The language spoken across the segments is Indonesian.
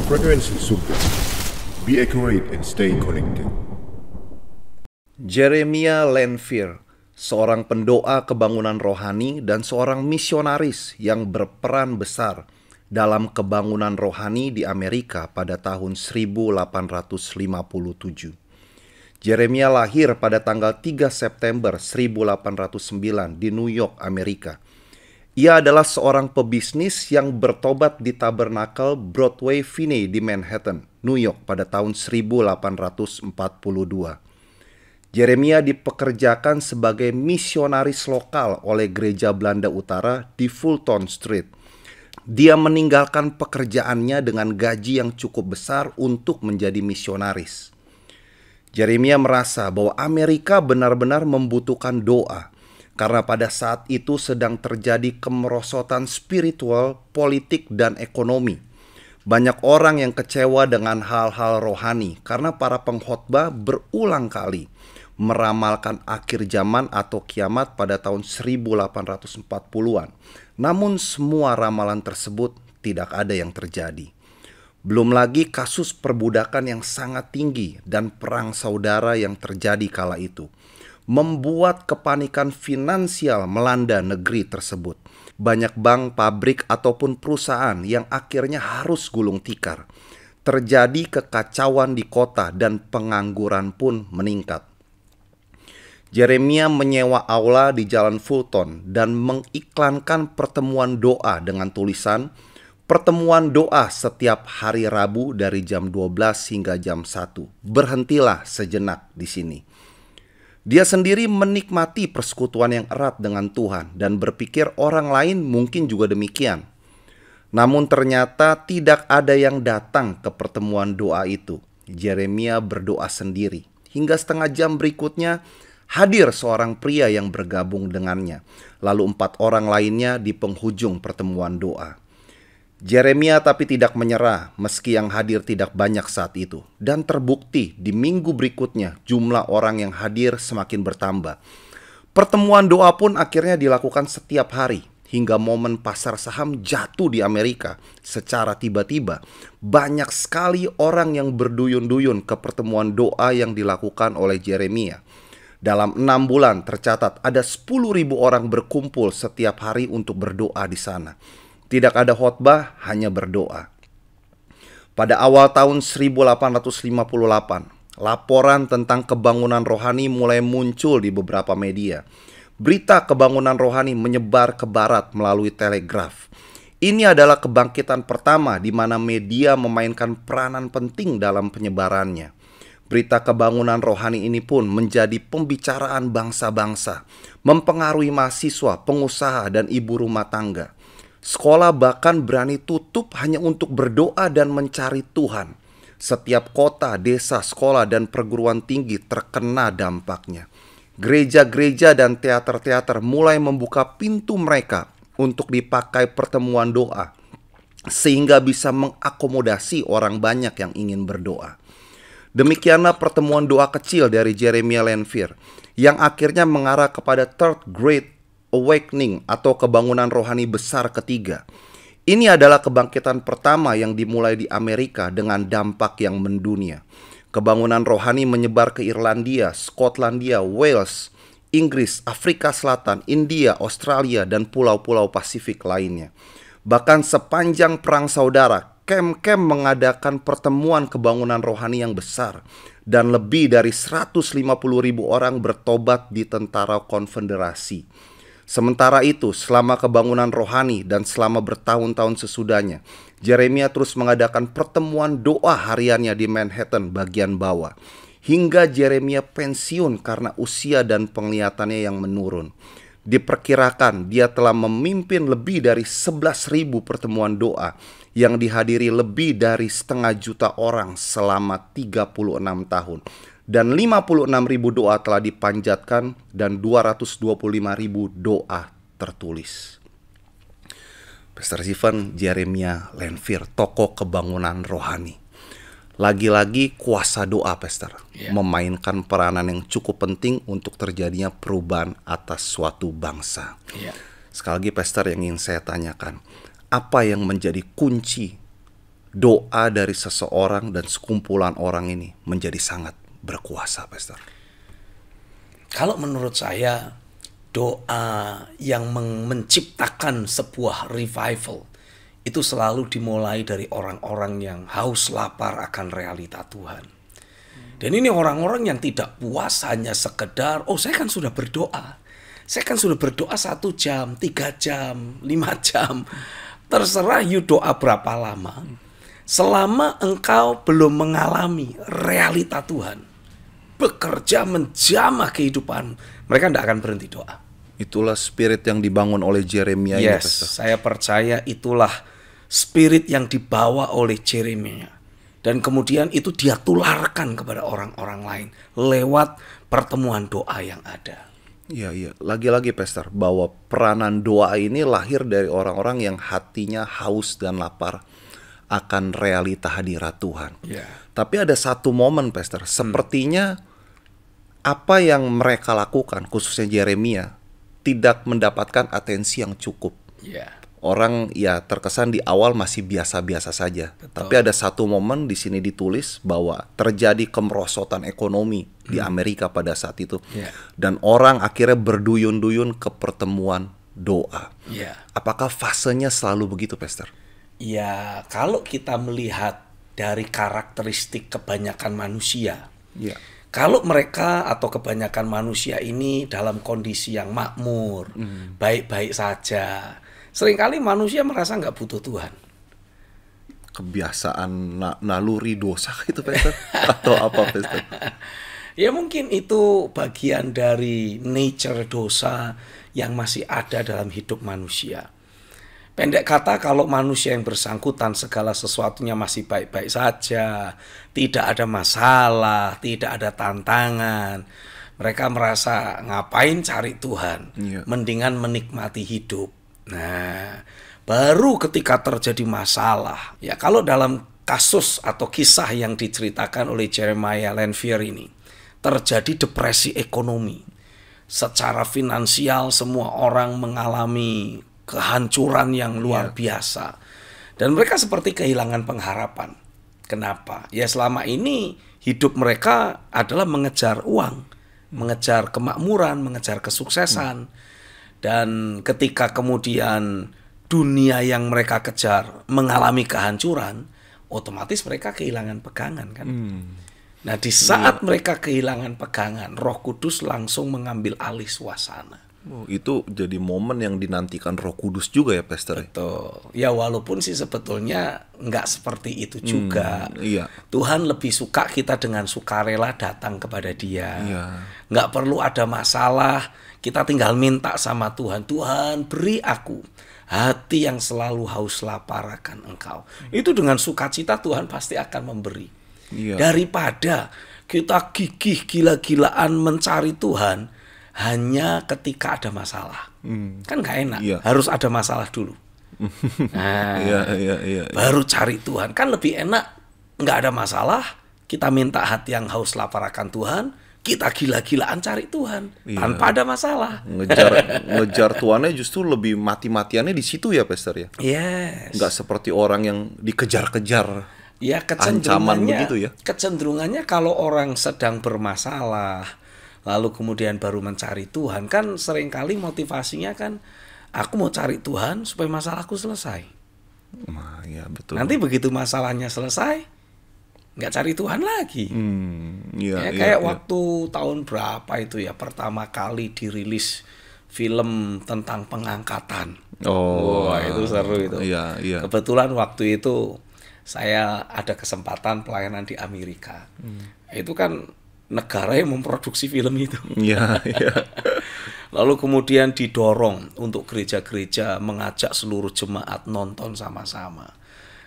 Frekuensi Super. Be accurate and stay connected. Jeremiah Lanphier, seorang pendoa kebangunan rohani dan seorang misionaris yang berperan besar dalam kebangunan rohani di Amerika pada tahun 1857. Jeremiah lahir pada tanggal 3 September 1809 di New York, Amerika. Ia adalah seorang pebisnis yang bertobat di Tabernacle Broadway Finney di Manhattan, New York pada tahun 1842. Jeremiah dipekerjakan sebagai misionaris lokal oleh Gereja Belanda Utara di Fulton Street. Dia meninggalkan pekerjaannya dengan gaji yang cukup besar untuk menjadi misionaris. Jeremiah merasa bahwa Amerika benar-benar membutuhkan doa, karena pada saat itu sedang terjadi kemerosotan spiritual, politik, dan ekonomi. Banyak orang yang kecewa dengan hal-hal rohani karena para pengkhotbah berulang kali meramalkan akhir zaman atau kiamat pada tahun 1840-an. Namun semua ramalan tersebut tidak ada yang terjadi. Belum lagi kasus perbudakan yang sangat tinggi dan perang saudara yang terjadi kala itu membuat kepanikan finansial melanda negeri tersebut. Banyak bank, pabrik, ataupun perusahaan yang akhirnya harus gulung tikar. Terjadi kekacauan di kota dan pengangguran pun meningkat. Jeremiah menyewa aula di Jalan Fulton dan mengiklankan pertemuan doa dengan tulisan, "Pertemuan doa setiap hari Rabu dari jam 12 hingga jam 1. Berhentilah sejenak di sini." Dia sendiri menikmati persekutuan yang erat dengan Tuhan dan berpikir orang lain mungkin juga demikian. Namun ternyata tidak ada yang datang ke pertemuan doa itu. Jeremiah berdoa sendiri. Hingga setengah jam berikutnya hadir seorang pria yang bergabung dengannya. Lalu 4 orang lainnya di penghujung pertemuan doa. Jeremiah tapi tidak menyerah meski yang hadir tidak banyak saat itu. Dan terbukti di minggu berikutnya jumlah orang yang hadir semakin bertambah. Pertemuan doa pun akhirnya dilakukan setiap hari hingga momen pasar saham jatuh di Amerika secara tiba-tiba. Banyak sekali orang yang berduyun-duyun ke pertemuan doa yang dilakukan oleh Jeremiah. Dalam 6 bulan tercatat ada 10.000 orang berkumpul setiap hari untuk berdoa di sana. Tidak ada khotbah, hanya berdoa. Pada awal tahun 1858, laporan tentang kebangunan rohani mulai muncul di beberapa media. Berita kebangunan rohani menyebar ke barat melalui telegraf. Ini adalah kebangkitan pertama di mana media memainkan peranan penting dalam penyebarannya. Berita kebangunan rohani ini pun menjadi pembicaraan bangsa-bangsa, mempengaruhi mahasiswa, pengusaha, dan ibu rumah tangga. Sekolah bahkan berani tutup hanya untuk berdoa dan mencari Tuhan. Setiap kota, desa, sekolah, dan perguruan tinggi terkena dampaknya. Gereja-gereja dan teater-teater mulai membuka pintu mereka untuk dipakai pertemuan doa, sehingga bisa mengakomodasi orang banyak yang ingin berdoa. Demikianlah pertemuan doa kecil dari Jeremiah Lanphier yang akhirnya mengarah kepada Third Great Awakening atau kebangunan rohani besar ketiga. Ini adalah kebangkitan pertama yang dimulai di Amerika dengan dampak yang mendunia. Kebangunan rohani menyebar ke Irlandia, Skotlandia, Wales, Inggris, Afrika Selatan, India, Australia, dan pulau-pulau Pasifik lainnya. Bahkan sepanjang perang saudara, kem-kem mengadakan pertemuan kebangunan rohani yang besar. Dan lebih dari 150.000 orang bertobat di tentara konfederasi. Sementara itu, selama kebangunan rohani dan selama bertahun-tahun sesudahnya, Jeremiah terus mengadakan pertemuan doa hariannya di Manhattan bagian bawah. Hingga Jeremiah pensiun karena usia dan penglihatannya yang menurun. Diperkirakan dia telah memimpin lebih dari 11.000 pertemuan doa yang dihadiri lebih dari 500.000 orang selama 36 tahun. Dan 56.000 doa telah dipanjatkan dan 225.000 doa tertulis. Pastor Stephen Jeremiah Lanphier, tokoh kebangunan rohani. Lagi-lagi kuasa doa, Pastor, memainkan peranan yang cukup penting untuk terjadinya perubahan atas suatu bangsa. Sekali lagi, Pastor, yang ingin saya tanyakan, apa yang menjadi kunci doa dari seseorang dan sekumpulan orang ini menjadi sangat berkuasa, Pastor? Kalau menurut saya, doa yang menciptakan sebuah revival itu selalu dimulai dari orang-orang yang haus lapar akan realita Tuhan. Dan ini orang-orang yang tidak puas hanya sekedar, oh saya kan sudah berdoa. Saya kan sudah berdoa 1 jam, 3 jam, 5 jam. Terserah you doa berapa lama. Selama engkau belum mengalami realita Tuhan, bekerja menjamah kehidupan, mereka tidak akan berhenti doa. Itulah spirit yang dibangun oleh Yeremia ini, Yes, Pastor. saya percaya itulah spirit yang dibawa oleh Yeremia. Dan kemudian itu dia tularkan kepada orang-orang lain lewat pertemuan doa yang ada. Iya. Lagi-lagi, Pastor, bahwa peranan doa ini lahir dari orang-orang yang hatinya haus dan lapar akan realita hadirat Tuhan. Ya. Tapi ada satu momen, Pastor, sepertinya apa yang mereka lakukan, khususnya Yeremia, tidak mendapatkan atensi yang cukup. Ya. Orang ya terkesan di awal masih biasa-biasa saja. Betul. Tapi ada satu momen di sini ditulis bahwa terjadi kemerosotan ekonomi di Amerika pada saat itu. Ya. Dan orang akhirnya berduyun-duyun ke pertemuan doa. Ya. Apakah fasenya selalu begitu, Pastor? Ya, kalau kita melihat dari karakteristik kebanyakan manusia, Iya. kalau mereka atau kebanyakan manusia ini dalam kondisi yang makmur, baik-baik saja, seringkali manusia merasa nggak butuh Tuhan. Kebiasaan naluri dosa itu, Pastor? Atau apa, Pastor? Ya mungkin itu bagian dari nature dosa yang masih ada dalam hidup manusia. Pendek kata, kalau manusia yang bersangkutan segala sesuatunya masih baik-baik saja, tidak ada masalah, tidak ada tantangan, mereka merasa ngapain cari Tuhan, Iya. mendingan menikmati hidup. Nah, baru ketika terjadi masalah, ya kalau dalam kasus atau kisah yang diceritakan oleh Jeremiah Lanphier ini, terjadi depresi ekonomi. Secara finansial semua orang mengalami kehancuran yang luar biasa. Dan mereka seperti kehilangan pengharapan. Kenapa? Ya selama ini hidup mereka adalah mengejar uang, mengejar kemakmuran, mengejar kesuksesan. Dan ketika kemudian dunia yang mereka kejar mengalami kehancuran, otomatis mereka kehilangan pegangan kan. Nah di saat mereka kehilangan pegangan, Roh Kudus langsung mengambil alih suasana. Oh, itu jadi momen yang dinantikan Roh Kudus juga ya, Pastor? Betul. Ya walaupun sih sebetulnya nggak seperti itu juga. Iya. Tuhan lebih suka kita dengan sukarela datang kepada Dia. Iya. Nggak perlu ada masalah, kita tinggal minta sama Tuhan. Tuhan beri aku hati yang selalu haus lapar akan Engkau. Itu dengan sukacita Tuhan pasti akan memberi. Iya. Daripada kita gigih gila-gilaan mencari Tuhan hanya ketika ada masalah. Kan gak enak. Iya. Harus ada masalah dulu. Nah, Iya. baru cari Tuhan. Kan lebih enak nggak ada masalah, kita minta hati yang haus lapar akan Tuhan, kita gila-gilaan cari Tuhan tanpa ada masalah. Ngejar Tuhannya justru lebih mati-matiannya di situ ya, Pastor ya? Yes. Nggak seperti orang yang dikejar-kejar. Ya Ancaman kecenderungannya, begitu ya? kecenderungannya kalau orang sedang bermasalah, lalu kemudian baru mencari Tuhan, kan seringkali motivasinya kan, aku mau cari Tuhan supaya masalahku selesai. Nah, ya betul. Nanti begitu masalahnya selesai, nggak cari Tuhan lagi. Iya, Kayak waktu tahun berapa itu ya, pertama kali dirilis film tentang pengangkatan. Oh, Wah, itu seru itu. Iya. Kebetulan waktu itu saya ada kesempatan pelayanan di Amerika. Itu kan negara yang memproduksi film itu. Iya. Lalu kemudian didorong untuk gereja-gereja mengajak seluruh jemaat nonton sama-sama.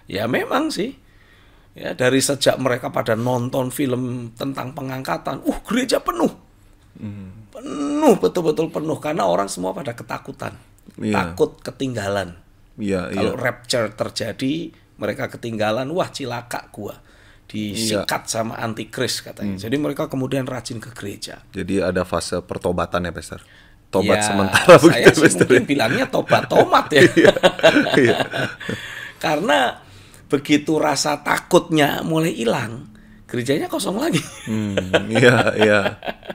Ya memang sih. Ya dari sejak mereka pada nonton film tentang pengangkatan, gereja penuh. Penuh, betul-betul penuh karena orang semua pada ketakutan. Iya. Takut ketinggalan. Iya. Kalau rapture terjadi, mereka ketinggalan, wah cilaka gua. Disikat sama antikris katanya. Jadi mereka kemudian rajin ke gereja. Jadi ada fase pertobatan ya, Pastor? Tobat Ya, sementara saya begitu, sih Pastor? mungkin bilangnya tobat tomat ya. Iya. Karena begitu rasa takutnya mulai hilang, gerejanya kosong lagi. Iya, iya,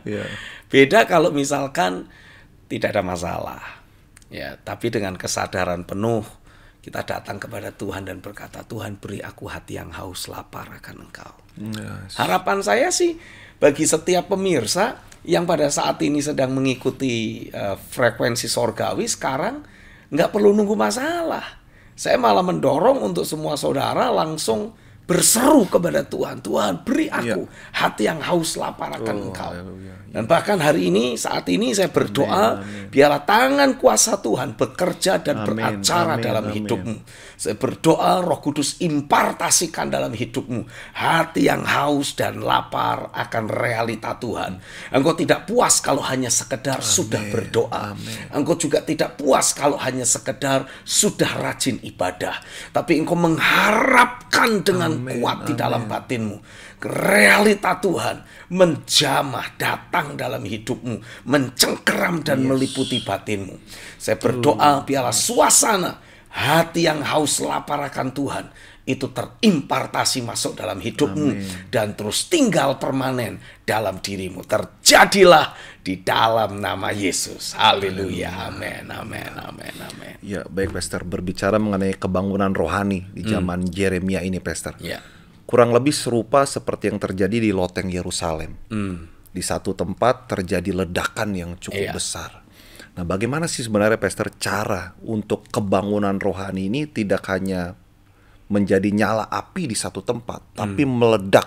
iya. Beda kalau misalkan tidak ada masalah, ya, tapi dengan kesadaran penuh kita datang kepada Tuhan dan berkata, Tuhan beri aku hati yang haus lapar akan Engkau. Yes. Harapan saya sih bagi setiap pemirsa yang pada saat ini sedang mengikuti frekuensi sorgawi sekarang nggak perlu nunggu masalah. Saya malah mendorong untuk semua saudara langsung berseru kepada Tuhan. Tuhan beri aku hati yang haus lapar akan Engkau. Dan bahkan hari ini, saat ini saya berdoa, biarlah tangan kuasa Tuhan bekerja dan beracara dalam hidupmu. Saya berdoa Roh Kudus impartasikan dalam hidupmu hati yang haus dan lapar akan realita Tuhan. Engkau tidak puas kalau hanya sekedar sudah berdoa. Engkau juga tidak puas kalau hanya sekedar sudah rajin ibadah. Tapi engkau mengharapkan dengan kuat di dalam batinmu realita Tuhan menjamah datang dalam hidupmu, mencengkeram dan meliputi batinmu. Saya berdoa biarlah suasana hati yang haus lapar akan Tuhan itu terimpartasi masuk dalam hidupmu dan terus tinggal permanen dalam dirimu. Terjadilah di dalam nama Yesus. Haleluya. Amin. Amin. Amin. Amin. Ya, baik Pastor, berbicara mengenai kebangunan rohani di zaman Yeremia ini, Pastor. Ya. Kurang lebih serupa seperti yang terjadi di loteng Yerusalem. Di satu tempat terjadi ledakan yang cukup besar. Nah, bagaimana sih sebenarnya, Pastor, cara untuk kebangunan rohani ini tidak hanya menjadi nyala api di satu tempat, tapi meledak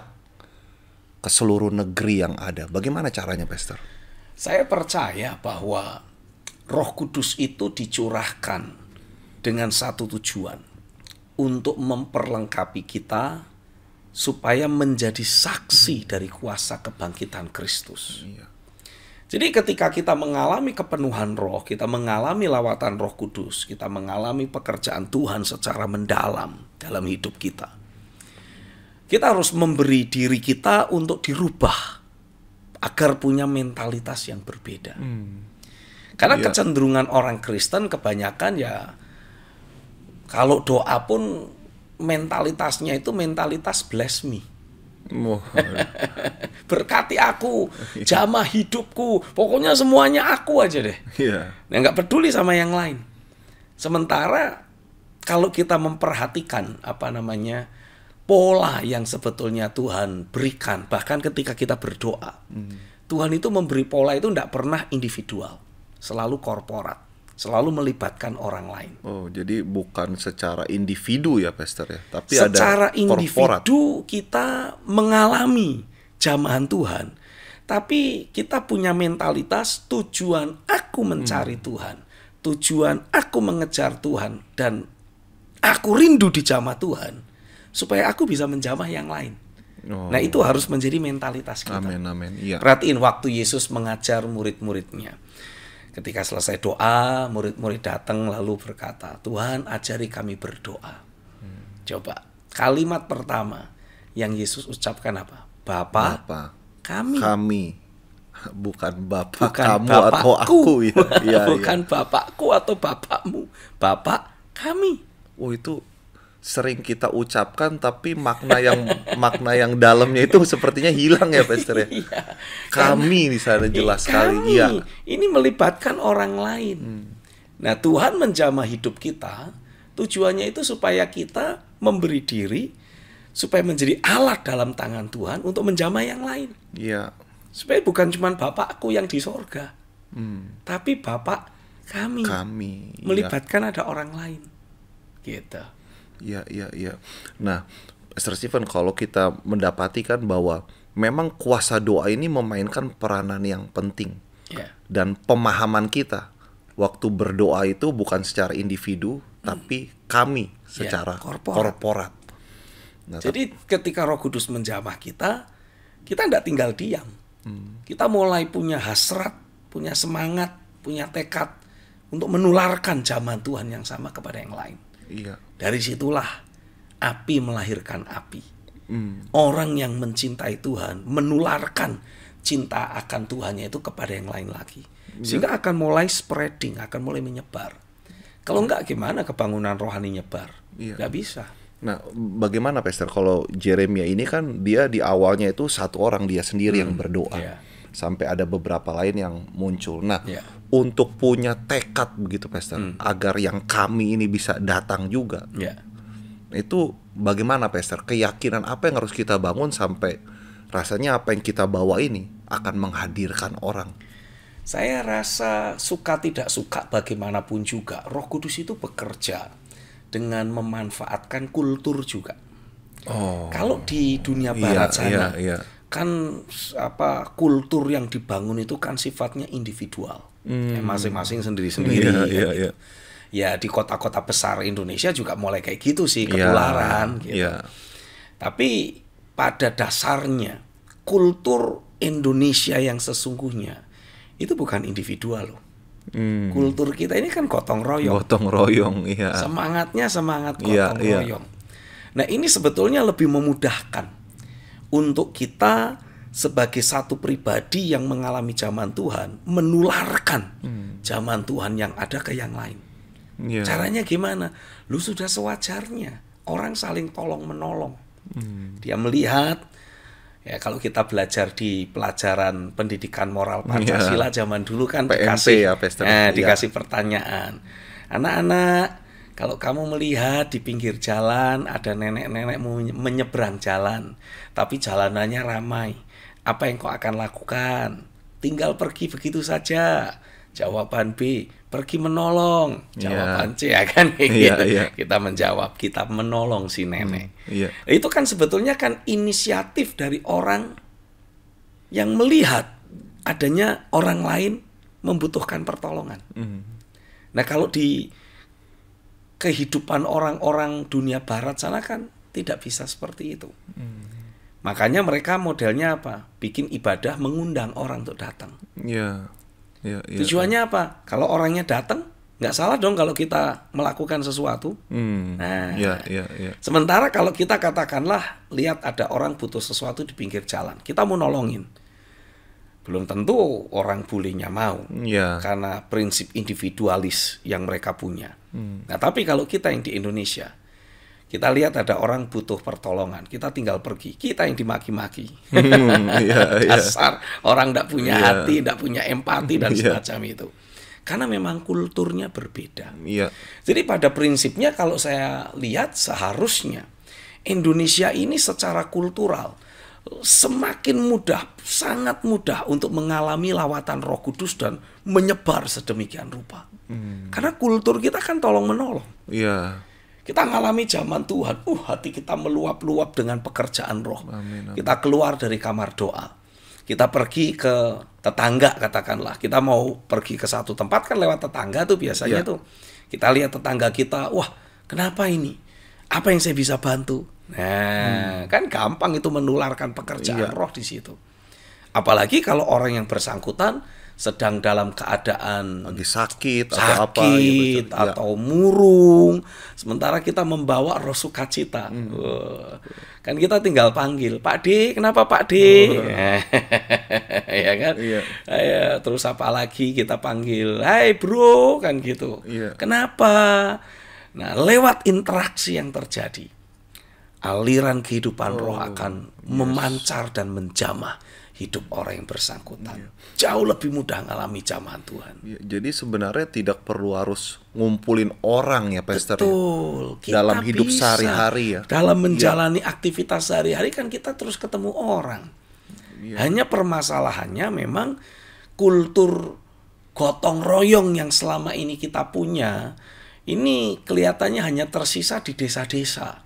ke seluruh negeri yang ada? Bagaimana caranya, Pastor? Saya percaya bahwa Roh Kudus itu dicurahkan dengan satu tujuan, untuk memperlengkapi kita supaya menjadi saksi dari kuasa kebangkitan Kristus. Jadi ketika kita mengalami kepenuhan roh, kita mengalami lawatan Roh Kudus, kita mengalami pekerjaan Tuhan secara mendalam dalam hidup kita, kita harus memberi diri kita untuk dirubah agar punya mentalitas yang berbeda. Karena kecenderungan orang Kristen kebanyakan ya, kalau doa pun mentalitasnya itu mentalitas bless me. Berkati aku, jamah hidupku, pokoknya semuanya aku aja deh. Nah, nggak peduli sama yang lain. Sementara kalau kita memperhatikan pola yang sebetulnya Tuhan berikan, bahkan ketika kita berdoa, Tuhan itu memberi pola itu tidak pernah individual, selalu korporat. Selalu melibatkan orang lain. Oh, jadi bukan secara individu ya, Pastor ya, tapi secara ada individu kita mengalami jamahan Tuhan, tapi kita punya mentalitas tujuan aku mencari Tuhan, tujuan aku mengejar Tuhan, dan aku rindu di jamah Tuhan supaya aku bisa menjamah yang lain. Nah, itu harus menjadi mentalitas kita. Amin, amin. Iya. Perhatiin waktu Yesus mengajar murid-muridnya. Ketika selesai doa, murid-murid datang lalu berkata, Tuhan ajari kami berdoa. Coba, kalimat pertama yang Yesus ucapkan apa? Bapa, kami. Bukan Bapa kamu atau aku. Bukan Bapakku atau Bapakmu. Bapak kami. Oh, itu sering kita ucapkan, tapi makna yang dalamnya itu sepertinya hilang ya, Pastor ya. Kami di sana jelas sekali. Iya. Ini melibatkan orang lain. Nah, Tuhan menjamah hidup kita, tujuannya itu supaya kita memberi diri, supaya menjadi alat dalam tangan Tuhan untuk menjamah yang lain. Iya. Supaya bukan cuma Bapakku yang di sorga, tapi Bapak kami. Melibatkan ada orang lain. Gitu. Iya. Nah, Pastor Stephen, kalau kita mendapati kan bahwa memang kuasa doa ini memainkan peranan yang penting. Dan pemahaman kita waktu berdoa itu bukan secara individu, tapi kami secara korporat. Nah, jadi ketika Roh Kudus menjamah kita tidak tinggal diam. Kita mulai punya hasrat, punya semangat, punya tekad untuk menularkan jamahan Tuhan yang sama kepada yang lain. Iya. Dari situlah api melahirkan api. Orang yang mencintai Tuhan menularkan cinta akan Tuhannya itu kepada yang lain lagi. Sehingga akan mulai spreading, akan mulai menyebar. Kalau enggak gimana kebangunan rohani nyebar? Enggak bisa. Nah, bagaimana Pastor kalau Jeremia ini kan dia di awalnya itu satu orang dia sendiri yang berdoa. Iya. Sampai ada beberapa lain yang muncul. Nah, Iya. untuk punya tekad begitu Pastor, agar yang kami ini bisa datang juga. Ya. Itu bagaimana Pastor? Keyakinan apa yang harus kita bangun sampai rasanya apa yang kita bawa ini akan menghadirkan orang? Saya rasa suka tidak suka bagaimanapun juga, Roh Kudus itu bekerja dengan memanfaatkan kultur juga. Oh. Kalau di dunia barat sana, iya. kan kultur yang dibangun itu kan sifatnya individual, ya, masing-masing sendiri-sendiri. Iya. Gitu. Ya di kota-kota besar Indonesia juga mulai kayak gitu sih, ketularan. Gitu. Tapi pada dasarnya kultur Indonesia yang sesungguhnya itu bukan individual loh. Kultur kita ini kan gotong royong. Gotong royong, iya. Semangatnya semangat gotong Iya. royong. Nah ini sebetulnya lebih memudahkan untuk kita sebagai satu pribadi yang mengalami zaman Tuhan menularkan zaman Tuhan yang ada ke yang lain. Iya. Caranya gimana? Lu sudah sewajarnya orang saling tolong menolong. Dia melihat. Ya kalau kita belajar di pelajaran pendidikan moral Pancasila zaman dulu kan PMP dikasih ya, Pastor. dikasih pertanyaan. Anak-anak, kalau kamu melihat di pinggir jalan ada nenek-nenek menyeberang jalan, tapi jalanannya ramai, apa yang kau akan lakukan? Tinggal pergi begitu saja. Jawaban B, pergi menolong. Jawaban C ya kan Iya. Kita menjawab, kita menolong si nenek. Iya. Itu kan sebetulnya kan inisiatif dari orang yang melihat adanya orang lain membutuhkan pertolongan. Nah, kalau di kehidupan orang-orang dunia barat sana kan tidak bisa seperti itu. Makanya mereka modelnya apa? Bikin ibadah mengundang orang untuk datang. Iya. Tujuannya apa? Kalau orangnya datang, nggak salah dong kalau kita melakukan sesuatu. Nah, Iya. sementara kalau kita katakanlah lihat ada orang butuh sesuatu di pinggir jalan, kita mau nolongin, belum tentu orang bulenya mau, karena prinsip individualis yang mereka punya. Nah, tapi kalau kita yang di Indonesia, kita lihat ada orang butuh pertolongan, kita tinggal pergi, kita yang dimaki-maki. Dasar orang tidak punya hati, tidak punya empati dan semacam itu. Karena memang kulturnya berbeda. Jadi pada prinsipnya kalau saya lihat seharusnya Indonesia ini secara kultural semakin mudah, sangat mudah untuk mengalami lawatan Roh Kudus dan menyebar sedemikian rupa. Karena kultur kita kan tolong-menolong. Kita ngalami zaman Tuhan, hati kita meluap-luap dengan pekerjaan roh. Amin. Kita keluar dari kamar doa. Kita pergi ke tetangga katakanlah. Kita mau pergi ke satu tempat kan lewat tetangga tuh biasanya tuh. Kita lihat tetangga kita, wah kenapa ini? Apa yang saya bisa bantu? Nah, kan gampang itu menularkan pekerjaan roh di situ. Apalagi kalau orang yang bersangkutan sedang dalam keadaan lagi sakit atau apa atau murung, sementara kita membawa roh sukacita. Kan kita tinggal panggil, Pak D, kenapa Pak D? Ya kan? Terus apa lagi kita panggil, hai bro, kan gitu. Kenapa? Nah, lewat interaksi yang terjadi, aliran kehidupan roh akan memancar dan menjamah hidup orang yang bersangkutan. Jauh lebih mudah mengalami jamahan Tuhan. Jadi sebenarnya tidak perlu harus ngumpulin orang ya Pastor. Betul. Ya? Dalam hidup sehari-hari ya. Dalam menjalani aktivitas sehari-hari kan kita terus ketemu orang. Hanya permasalahannya memang kultur gotong royong yang selama ini kita punya, ini kelihatannya hanya tersisa di desa-desa.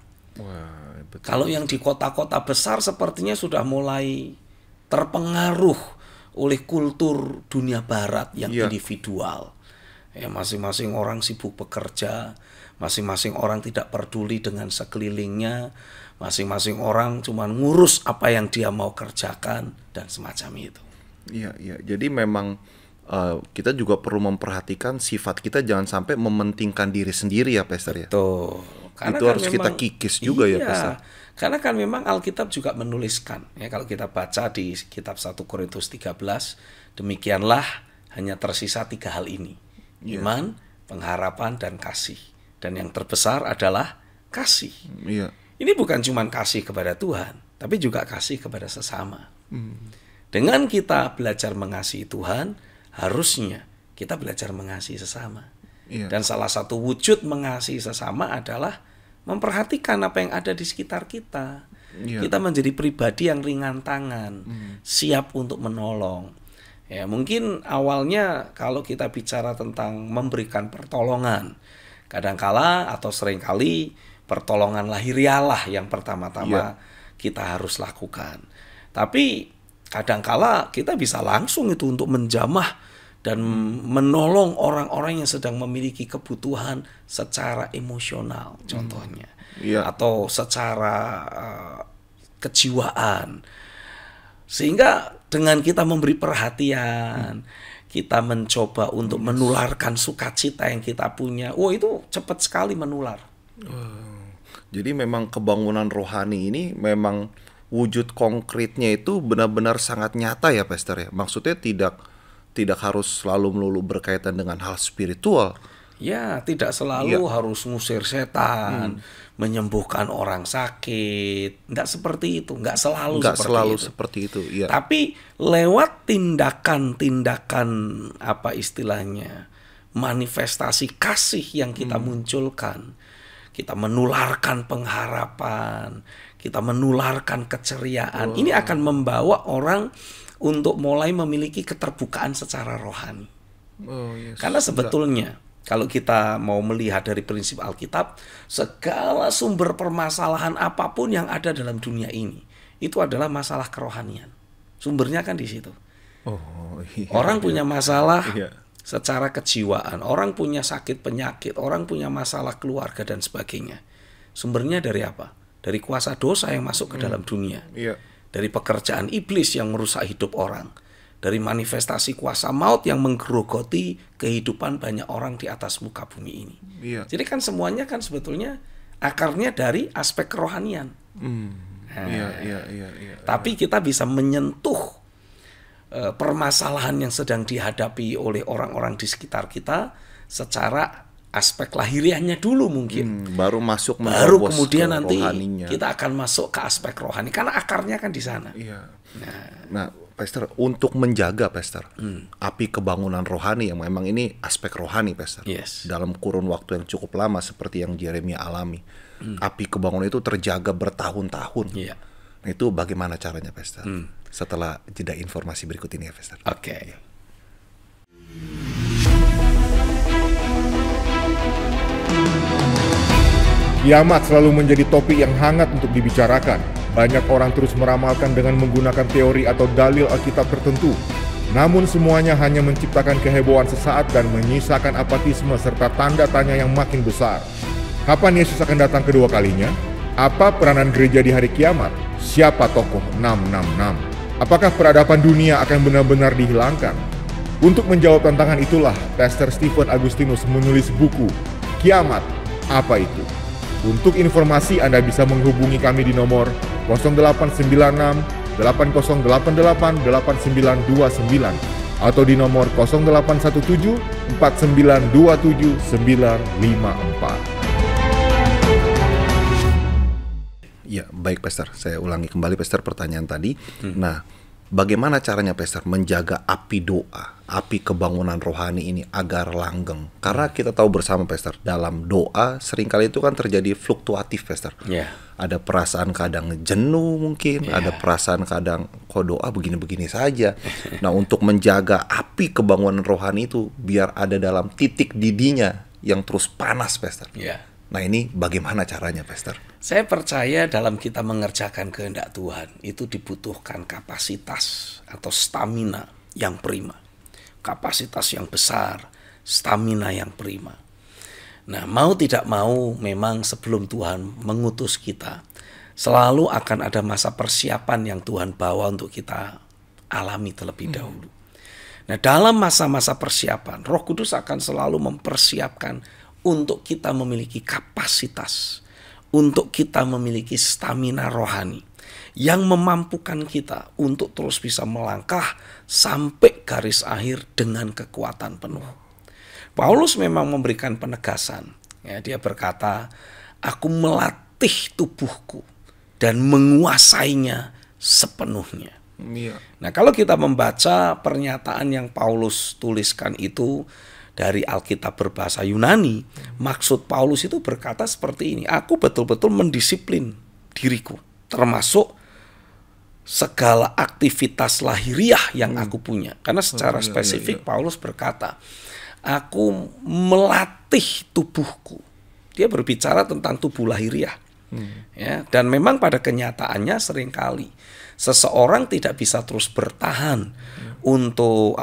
Kalau yang di kota-kota besar sepertinya sudah mulai terpengaruh oleh kultur dunia barat yang individual. Ya, masing-masing orang sibuk bekerja, masing-masing orang tidak peduli dengan sekelilingnya, masing-masing orang cuma ngurus apa yang dia mau kerjakan dan semacam itu. Iya. Jadi memang kita juga perlu memperhatikan sifat kita jangan sampai mementingkan diri sendiri ya Pastor ya. Betul. Karena itu kan harus memang, kita kikis juga ya Pastor. Karena kan memang Alkitab juga menuliskan, ya kalau kita baca di kitab 1 Korintus 13, demikianlah hanya tersisa 3 hal ini. Iman, pengharapan, dan kasih. Dan yang terbesar adalah kasih. Iya. Ini bukan cuma kasih kepada Tuhan, tapi juga kasih kepada sesama. Dengan kita belajar mengasihi Tuhan, harusnya kita belajar mengasihi sesama. Iya. Dan salah satu wujud mengasihi sesama adalah memperhatikan apa yang ada di sekitar kita. Iya. Kita menjadi pribadi yang ringan tangan, siap untuk menolong. Ya, mungkin awalnya kalau kita bicara tentang memberikan pertolongan, kadangkala atau seringkali pertolongan lahirialah yang pertama-tama kita harus lakukan. Tapi kadangkala kita bisa langsung itu untuk menjamah dan menolong orang-orang yang sedang memiliki kebutuhan secara emosional, contohnya, atau secara kejiwaan. Sehingga dengan kita memberi perhatian, kita mencoba untuk menularkan sukacita yang kita punya, itu cepat sekali menular. Jadi memang kebangunan rohani ini memang wujud konkretnya itu benar-benar sangat nyata ya, Pastor ya. Maksudnya tidak harus selalu melulu berkaitan dengan hal spiritual. Ya, tidak selalu harus ngusir setan, menyembuhkan orang sakit. Nggak seperti itu, nggak selalu seperti itu. Iya. Tapi lewat tindakan-tindakan apa istilahnya, manifestasi kasih yang kita munculkan, kita menularkan pengharapan, kita menularkan keceriaan. Ini akan membawa orang untuk mulai memiliki keterbukaan secara rohani. Karena sebetulnya kalau kita mau melihat dari prinsip Alkitab, segala sumber permasalahan apapun yang ada dalam dunia ini, itu adalah masalah kerohanian. Sumbernya kan di situ. Orang punya masalah secara kejiwaan, orang punya sakit penyakit, orang punya masalah keluarga dan sebagainya. Sumbernya dari apa? Dari kuasa dosa yang masuk ke dalam dunia. Dari pekerjaan iblis yang merusak hidup orang. Dari manifestasi kuasa maut yang menggerogoti kehidupan banyak orang di atas muka bumi ini. Jadi kan semuanya kan sebetulnya akarnya dari aspek kerohanian. Tapi kita bisa menyentuh permasalahan yang sedang dihadapi oleh orang-orang di sekitar kita secara aspek lahiriahnya dulu mungkin. Baru masuk baru kemudian nanti rohaninya. Kita akan masuk ke aspek rohani karena akarnya kan di sana. Nah, Pastor, untuk menjaga Pastor api kebangunan rohani yang memang ini aspek rohani Pastor. Dalam kurun waktu yang cukup lama seperti yang Yeremia alami. Api kebangunan itu terjaga bertahun-tahun. Nah, itu bagaimana caranya Pastor? Setelah jeda informasi berikut ini ya Pastor. Kiamat selalu menjadi topik yang hangat untuk dibicarakan. Banyak orang terus meramalkan dengan menggunakan teori atau dalil Alkitab tertentu. Namun semuanya hanya menciptakan kehebohan sesaat dan menyisakan apatisme serta tanda tanya yang makin besar. Kapan Yesus akan datang kedua kalinya? Apa peranan gereja di hari kiamat? Siapa tokoh 666? Apakah peradaban dunia akan benar-benar dihilangkan? Untuk menjawab tantangan itulah, Pastor Stephen Agustinus menulis buku Kiamat, Apa Itu? Untuk informasi Anda bisa menghubungi kami di nomor 0896 8088 8929 atau di nomor 0817 4927 954. Ya, baik Pastor. Saya ulangi kembali Pastor pertanyaan tadi. Nah, bagaimana caranya Pastor menjaga api doa, api kebangunan rohani ini agar langgeng? Karena kita tahu bersama Pastor, dalam doa seringkali itu kan terjadi fluktuatif Pastor. Ada perasaan kadang jenuh mungkin, ada perasaan kadang kok doa begini-begini saja. Nah, untuk menjaga api kebangunan rohani itu biar ada dalam titik didinya yang terus panas Pastor. Nah, ini bagaimana caranya Pastor? Saya percaya dalam kita mengerjakan kehendak Tuhan itu dibutuhkan kapasitas atau stamina yang prima. Kapasitas yang besar, stamina yang prima. Nah, mau tidak mau memang sebelum Tuhan mengutus kita, selalu akan ada masa persiapan yang Tuhan bawa untuk kita alami terlebih dahulu. Nah, dalam masa-masa persiapan, Roh Kudus akan selalu mempersiapkan untuk kita memiliki kapasitas, untuk kita memiliki stamina rohani yang memampukan kita untuk terus bisa melangkah sampai garis akhir dengan kekuatan penuh. Paulus memang memberikan penegasan. Dia berkata, Aku melatih tubuhku dan menguasainya sepenuhnya. Iya. Nah, kalau kita membaca pernyataan yang Paulus tuliskan itu dari Alkitab berbahasa Yunani, maksud Paulus itu berkata seperti ini, aku betul-betul mendisiplin diriku, termasuk segala aktivitas lahiriah yang aku punya. Karena secara spesifik Paulus berkata, aku melatih tubuhku. Dia berbicara tentang tubuh lahiriah. Ya, dan memang pada kenyataannya seringkali seseorang tidak bisa terus bertahan untuk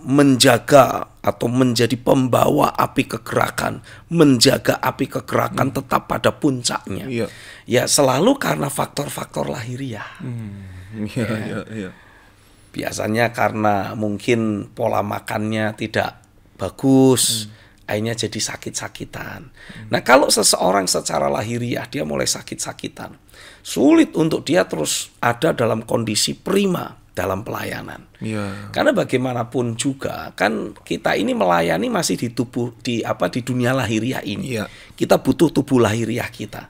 menjaga atau menjadi pembawa api kegerakan, menjaga api kegerakan tetap pada puncaknya. Iya. Ya selalu karena faktor-faktor lahiriah. Iya. Biasanya karena mungkin pola makannya tidak bagus, akhirnya jadi sakit-sakitan. Nah, kalau seseorang secara lahiriah dia mulai sakit-sakitan, sulit untuk dia terus ada dalam kondisi prima dalam pelayanan. Iya. Karena bagaimanapun juga kan kita ini melayani masih di tubuh di dunia lahiriah ini. Iya. Kita butuh tubuh lahiriah kita.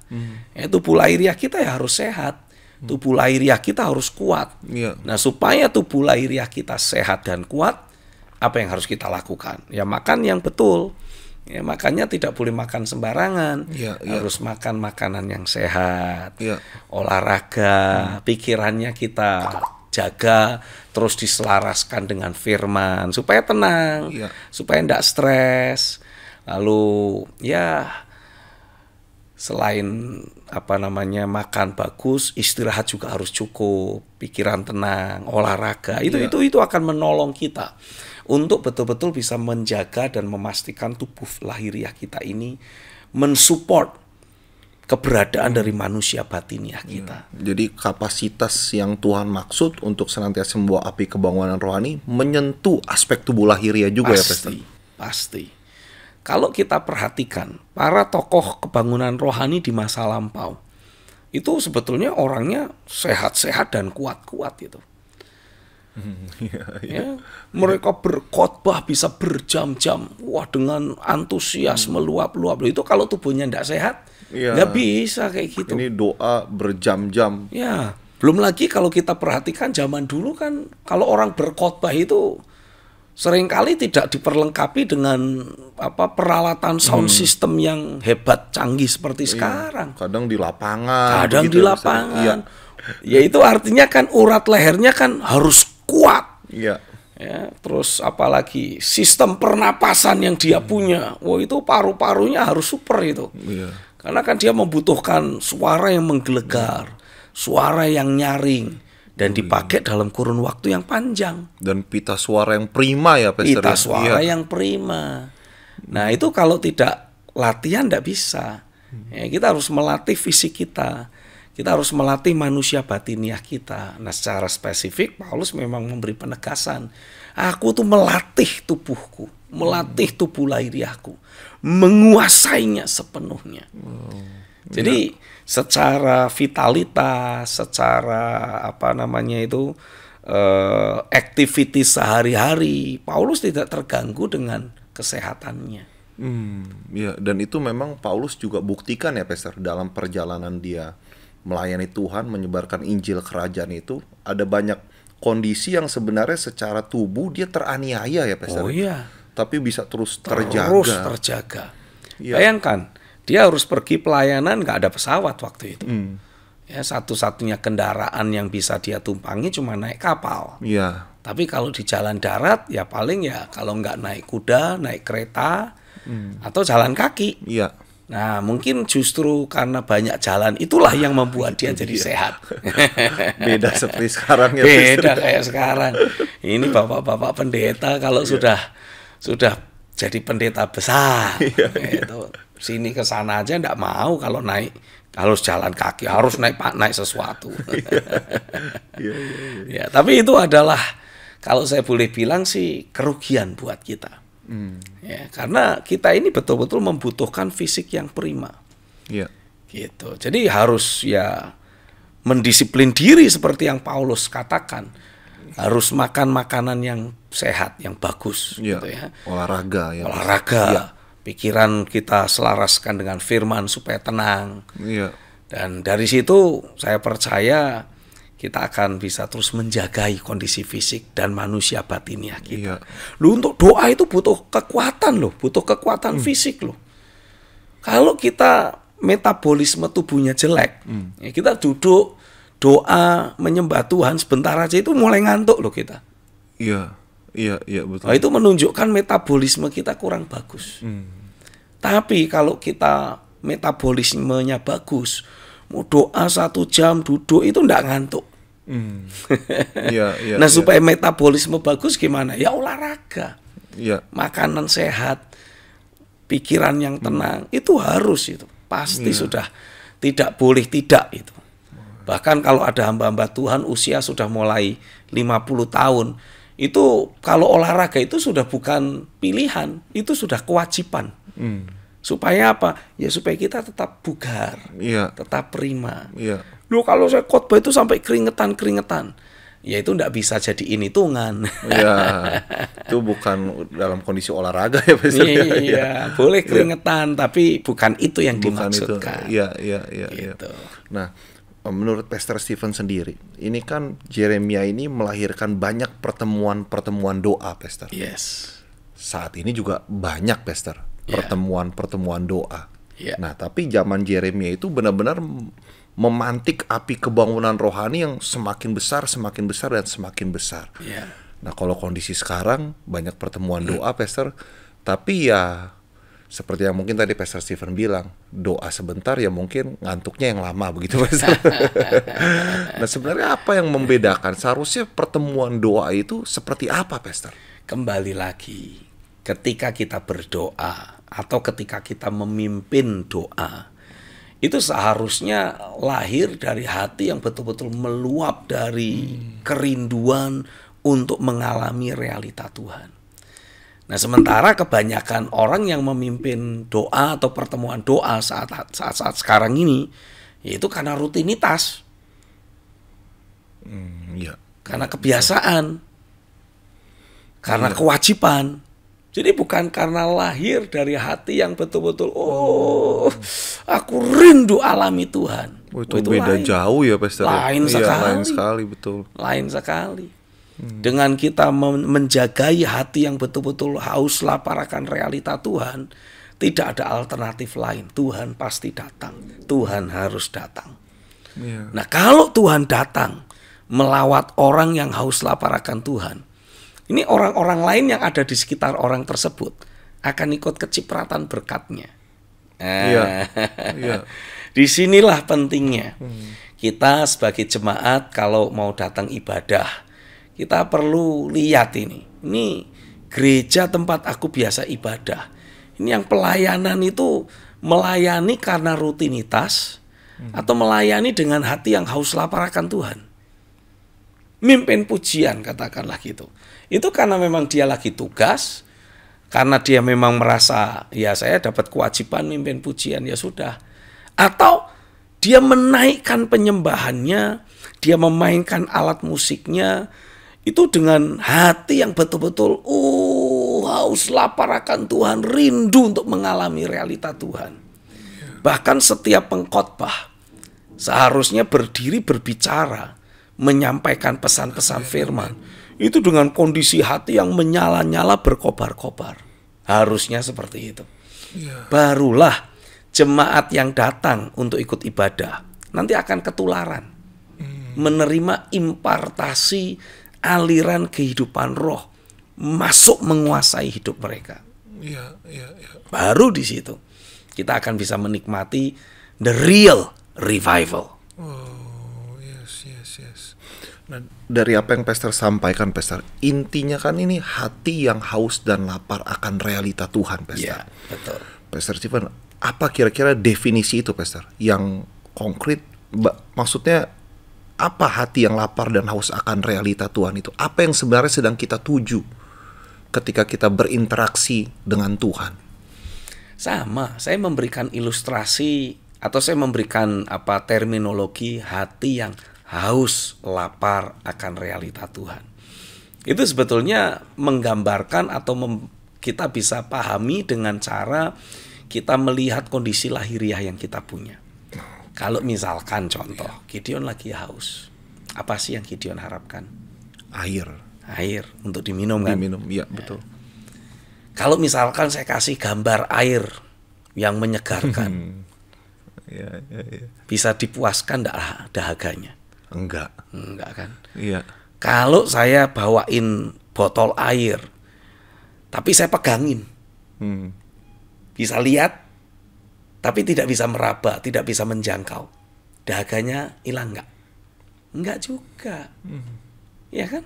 Tubuh lahiriah kita ya harus sehat. Tubuh lahiriah kita harus kuat. Iya. Nah, supaya tubuh lahiriah kita sehat dan kuat, apa yang harus kita lakukan? Ya makan yang betul. Ya, makanya tidak boleh makan sembarangan. Harus makan makanan yang sehat. Olahraga, pikirannya kita jaga, terus diselaraskan dengan firman supaya tenang, supaya tidak stres. Lalu ya selain makan bagus, istirahat juga harus cukup, pikiran tenang, olahraga. Itu akan menolong kita untuk betul-betul bisa menjaga dan memastikan tubuh lahiriah kita ini mensupport keberadaan dari manusia batiniah kita. Jadi kapasitas yang Tuhan maksud untuk senantiasa membawa api kebangunan rohani menyentuh aspek tubuh lahiriah juga ya Pastor? Pasti. Kalau kita perhatikan para tokoh kebangunan rohani di masa lampau, itu sebetulnya orangnya sehat-sehat dan kuat-kuat gitu. Mereka berkhotbah bisa berjam-jam, dengan antusias meluap-luap. Itu kalau tubuhnya tidak sehat, nggak bisa kayak gitu. Ini doa berjam-jam. Ya, belum lagi kalau kita perhatikan zaman dulu kan, kalau orang berkhotbah itu seringkali tidak diperlengkapi dengan peralatan sound system yang hebat, canggih seperti sekarang. Kadang di lapangan. Ya itu artinya kan urat lehernya kan harus kuat. Iya. Ya, terus apalagi sistem pernapasan yang dia punya. Itu paru-parunya harus super itu. Iya. Karena kan dia membutuhkan suara yang menggelegar, suara yang nyaring, dan dipakai dalam kurun waktu yang panjang. Dan pita suara yang prima ya Pastor. Pita suara yang prima. Nah itu kalau tidak latihan tidak bisa. Kita harus melatih fisik kita. Kita harus melatih manusia batiniah kita. Nah secara spesifik Paulus memang memberi penegasan. Aku tuh melatih tubuhku, melatih tubuh lahiriahku, menguasainya sepenuhnya. Jadi secara vitalitas, secara aktivitas sehari-hari, Paulus tidak terganggu dengan kesehatannya. Ya, dan itu memang Paulus juga buktikan ya Pastor dalam perjalanan dia melayani Tuhan, menyebarkan Injil kerajaan itu, ada banyak kondisi yang sebenarnya secara tubuh dia teraniaya ya Pastor. Tapi bisa terus terjaga. Bayangkan, dia harus pergi pelayanan nggak ada pesawat waktu itu. Ya, satu-satunya kendaraan yang bisa dia tumpangi cuma naik kapal. Tapi kalau di jalan darat ya paling ya kalau nggak naik kuda, naik kereta atau jalan kaki. Nah mungkin justru karena banyak jalan itulah yang membuat dia jadi sehat. Beda seperti sekarang ya. Beda kayak sekarang. Ini bapak-bapak pendeta kalau sudah jadi pendeta besar, itu sini ke sana aja nggak mau kalau naik, harus jalan kaki, harus naik sesuatu. Ya, tapi itu adalah kalau saya boleh bilang sih kerugian buat kita. Ya, karena kita ini betul-betul membutuhkan fisik yang prima. Gitu. Jadi harus ya mendisiplin diri seperti yang Paulus katakan. Harus makan makanan yang sehat, yang bagus gitu ya. Olahraga ya. pikiran kita selaraskan dengan firman supaya tenang. Iya. Dan dari situ saya percaya kita akan bisa terus menjagai kondisi fisik dan manusia batiniah kita. Iya. Lu untuk doa itu butuh kekuatan loh, butuh kekuatan fisik loh. Kalau kita metabolisme tubuhnya jelek, ya kita duduk doa menyembah Tuhan sebentar aja itu mulai ngantuk loh kita. Iya. Iya, iya betul. Nah, itu menunjukkan metabolisme kita kurang bagus. Tapi kalau kita metabolismenya bagus, mau doa 1 jam duduk itu enggak ngantuk. Iya, iya. Nah, supaya metabolisme bagus gimana? Ya olahraga. Iya. Makanan sehat, pikiran yang tenang, itu harus itu. Pasti sudah tidak boleh tidak itu. Bahkan kalau ada hamba-hamba Tuhan usia sudah mulai 50 tahun, itu kalau olahraga itu sudah bukan pilihan, itu sudah kewajiban. Supaya apa? Ya supaya kita tetap bugar, tetap prima. Loh kalau saya khotbah itu sampai keringetan, ya itu enggak bisa jadiin hitungan. Iya, itu bukan dalam kondisi olahraga ya Pastor. Iya, boleh keringetan, tapi bukan itu yang dimaksudkan. Iya. Gitu. Nah, menurut Pastor Stephen sendiri, ini kan Yeremia ini melahirkan banyak pertemuan-pertemuan doa, Pastor. Yes. Saat ini juga banyak, Pastor, pertemuan-pertemuan doa. Yeah. Nah, tapi zaman Yeremia itu benar-benar memantik api kebangunan rohani yang semakin besar, dan semakin besar. Yeah. Nah, kalau kondisi sekarang banyak pertemuan doa, Pastor, tapi ya seperti yang mungkin tadi Pastor Stephen bilang, doa sebentar ya mungkin ngantuknya yang lama begitu, Pastor. Nah, sebenarnya apa yang membedakan? Seharusnya pertemuan doa itu seperti apa, Pastor? Kembali lagi, ketika kita berdoa atau ketika kita memimpin doa, itu seharusnya lahir dari hati yang betul-betul meluap dari kerinduan untuk mengalami realita Tuhan. Nah, sementara kebanyakan orang yang memimpin doa atau pertemuan doa saat sekarang ini, yaitu karena rutinitas, karena kebiasaan, karena kewajiban. Jadi bukan karena lahir dari hati yang betul-betul, aku rindu alami Tuhan. Itu beda lain. Jauh ya, Pastor. Lain sekali, betul. Lain sekali. Dengan kita menjagai hati yang betul-betul haus lapar akan realita Tuhan, tidak ada alternatif lain. Tuhan pasti datang. Tuhan harus datang. Nah, kalau Tuhan datang melawat orang yang haus lapar akan Tuhan, ini orang-orang lain yang ada di sekitar orang tersebut akan ikut kecipratan berkatnya. Disinilah pentingnya. Kita sebagai jemaat kalau mau datang ibadah, kita perlu lihat ini. Ini gereja tempat aku biasa ibadah. Ini yang pelayanan itu melayani karena rutinitas atau melayani dengan hati yang haus lapar akan Tuhan. Mimpin pujian katakanlah gitu. Itu karena memang dia lagi tugas, karena dia memang merasa ya saya dapat kewajiban mimpin pujian, ya sudah. Atau dia menaikkan penyembahannya, dia memainkan alat musiknya, itu dengan hati yang betul-betul haus lapar akan Tuhan, rindu untuk mengalami realita Tuhan. Bahkan setiap pengkhotbah seharusnya berdiri berbicara, menyampaikan pesan-pesan firman, itu dengan kondisi hati yang menyala-nyala berkobar-kobar. Harusnya seperti itu. Barulah jemaat yang datang untuk ikut ibadah nanti akan ketularan, menerima impartasi aliran kehidupan roh masuk menguasai hidup mereka. Baru di situ kita akan bisa menikmati the real revival. Nah, dari apa yang Pastor sampaikan, Pastor, intinya kan ini hati yang haus dan lapar akan realita Tuhan, Pastor. Iya, betul. Pastor Stephen, apa kira-kira definisi itu, Pastor? Yang konkret, maksudnya apa hati yang lapar dan haus akan realita Tuhan itu? Apa yang sebenarnya sedang kita tuju ketika kita berinteraksi dengan Tuhan? Sama, saya memberikan ilustrasi atau saya memberikan terminologi hati yang haus lapar akan realita Tuhan. Itu sebetulnya menggambarkan atau kita bisa pahami dengan cara kita melihat kondisi lahiriah yang kita punya. Kalau misalkan contoh, Gideon lagi haus. Apa sih yang Gideon harapkan? Air Untuk diminum kan? diminum, iya betul. Kalau misalkan saya kasih gambar air yang menyegarkan, Iya. bisa dipuaskan enggak dahaganya? Enggak kan? Iya. Kalau saya bawain botol air, tapi saya pegangin, bisa lihat, tapi tidak bisa meraba, tidak bisa menjangkau, dahaganya hilang enggak? Enggak juga, ya kan?